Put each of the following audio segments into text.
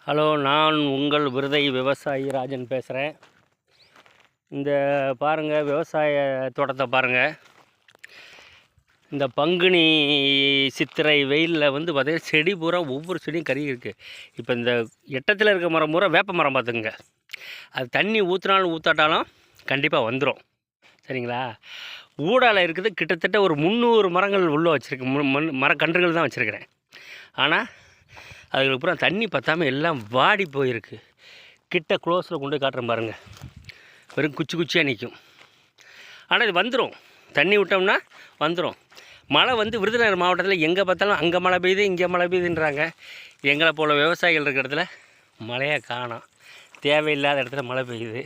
Hello, நான் உங்கள் விருதை விவசாயி ராஜன் பேசுகிறேன். இந்த பாருங்கள், விவசாய தோட்டத்தை பாருங்கள். இந்த பங்குனி சித்திரை வெயிலில் பார்த்தீங்கன்னா செடி பூரா ஒவ்வொரு செடியும் கருகி இருக்குது. இப்போ இந்த எட்டத்தில் இருக்க மரம் பூரா வேப்ப மரம் பார்த்துக்குங்க. அது தண்ணி ஊற்றினாலும் ஊற்றாட்டாலும் கண்டிப்பாக வந்துடும். சரிங்களா? ஊடால இருக்குது கிட்டத்தட்ட ஒரு 300 மரங்கள் உள்ளே வச்சுருக்கேன். மரக்கன்றுகள் தான் வச்சுருக்கிறேன். ஆனால் அதுக்கப்புறம் தண்ணி பற்றாமல் எல்லாம் வாடி போயிருக்கு. கிட்ட க்ளோஸில் கொண்டு போய் காட்டுறேன் பாருங்கள். வெறும் குச்சியாக நிற்கும். ஆனால் இது வந்துடும். தண்ணி விட்டோம்னா வந்துடும். மழை விருதுநகர் மாவட்டத்தில் எங்கே பார்த்தாலும் அங்கே மழை பெய்யுது, இங்கே மழை பெய்யுதுன்றாங்க. எங்களை போல் விவசாயிகள் இருக்கிற இடத்துல மழையை காணோம். தேவையில்லாத இடத்துல மழை பெய்யுது.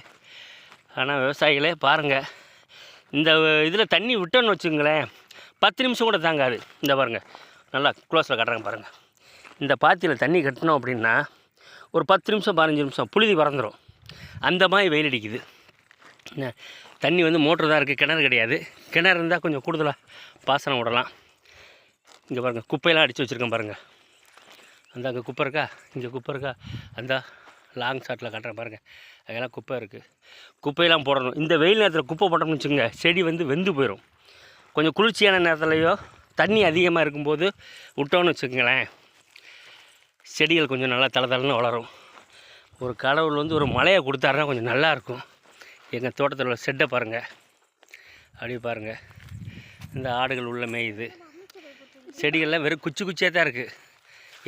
ஆனால் விவசாயிகளே பாருங்கள், இந்த இதில் தண்ணி விட்டோன்னு வச்சுங்களேன், 10 நிமிஷம் கூட தாங்காது. இந்த பாருங்கள், நல்லா க்ளோஸில் காட்டுறாங்க பாருங்கள். இந்த பாத்தியில் தண்ணி கட்டினோம் அப்படின்னா ஒரு 10 நிமிஷம் 15 நிமிஷம் புழுதி பறந்துடும். அந்த மாதிரி வெயில் அடிக்குது. தண்ணி மோட்ரு தான் இருக்குது, கிணறு கிடையாது. கிணறு இருந்தால் கொஞ்சம் கூடுதலாக பாசனம் விடலாம். இங்கே பாருங்கள், குப்பையெல்லாம் அடித்து வச்சுருக்கேன் பாருங்கள். அந்த அங்கே குப்பை இருக்கா, இங்கே குப்பை இருக்கா, அந்த லாங் ஷாட்டில் காட்டுறேன் பாருங்கள். அதெல்லாம் குப்பை இருக்குது. குப்பையெல்லாம் போடணும். இந்த வெயில் நேரத்தில் குப்பை போட்டோம்னு வச்சுக்கோங்க, செடி வெந்து போயிடும். கொஞ்சம் குளிர்ச்சியான நேரத்துலையோ தண்ணி அதிகமாக இருக்கும்போது விட்டோன்னு வச்சுக்கோங்களேன், செடிகள் கொஞ்சம் நல்லா தளன்னு வளரும். ஒரு கடவுள் ஒரு மழையை கொடுத்தாருன்னா கொஞ்சம் நல்லாயிருக்கும். எங்கள் தோட்டத்தில் உள்ள செட்டை பாருங்கள், அப்படி பாருங்கள். இந்த ஆடுகள் உள்ள மேயுது. செடிகள்லாம் வெறும் குச்சியாக தான் இருக்குது.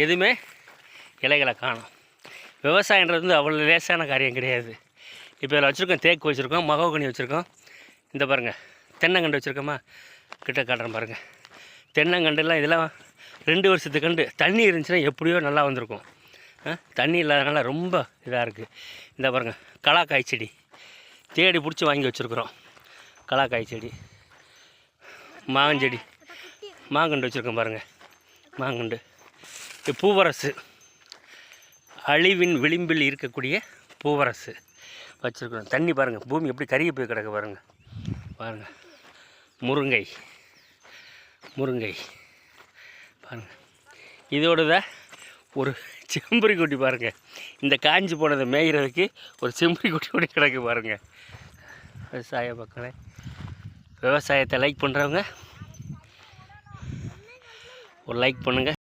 எதுவுமே இலைகளை காணும். விவசாயன்றது அவ்வளோ லேசான காரியம் கிடையாது. இப்போ இதில் வச்சுருக்கோம், தேக்கு வச்சுருக்கோம், மகோகனி வச்சுருக்கோம். இந்த பாருங்கள், தென்னங்கண்டு வச்சுருக்கோமா, கிட்ட காட்டுறேன் பாருங்கள். தென்னங்கண்டுலாம் இதெல்லாம் 2 வருஷத்து கண்டு. தண்ணி இருந்துச்சுன்னா எப்படியோ நல்லா வந்திருக்கும். தண்ணி இல்லாதனால ரொம்ப இதாக இருக்குது. இந்த பாருங்கள், கலாக்காய் செடி தேடி பிடிச்சி வாங்கி வச்சுருக்குறோம். கலாக்காய் செடி, மாங்கஞ்செடி, மாங்கண்டு வச்சுருக்கோம் பாருங்கள். மாங்கண்டு, பூவரசு, அழிவின் விளிம்பில் இருக்கக்கூடிய பூவரசு வச்சுருக்குறோம். தண்ணி பாருங்கள், பூமி எப்படி கருகி போய் கிடக்கு பாருங்கள். பாருங்கள், முருங்கை பாருங்கள். இதோட ஒரு செம்பரி குட்டி பாருங்கள். இந்த காஞ்சி போனதை மேய்கிறதுக்கு ஒரு செம்பரி குட்டி கூட கிடக்கு பாருங்கள். விவசாய மக்களை, விவசாயத்தை லைக் பண்ணுறவங்க ஒரு லைக் பண்ணுங்கள்.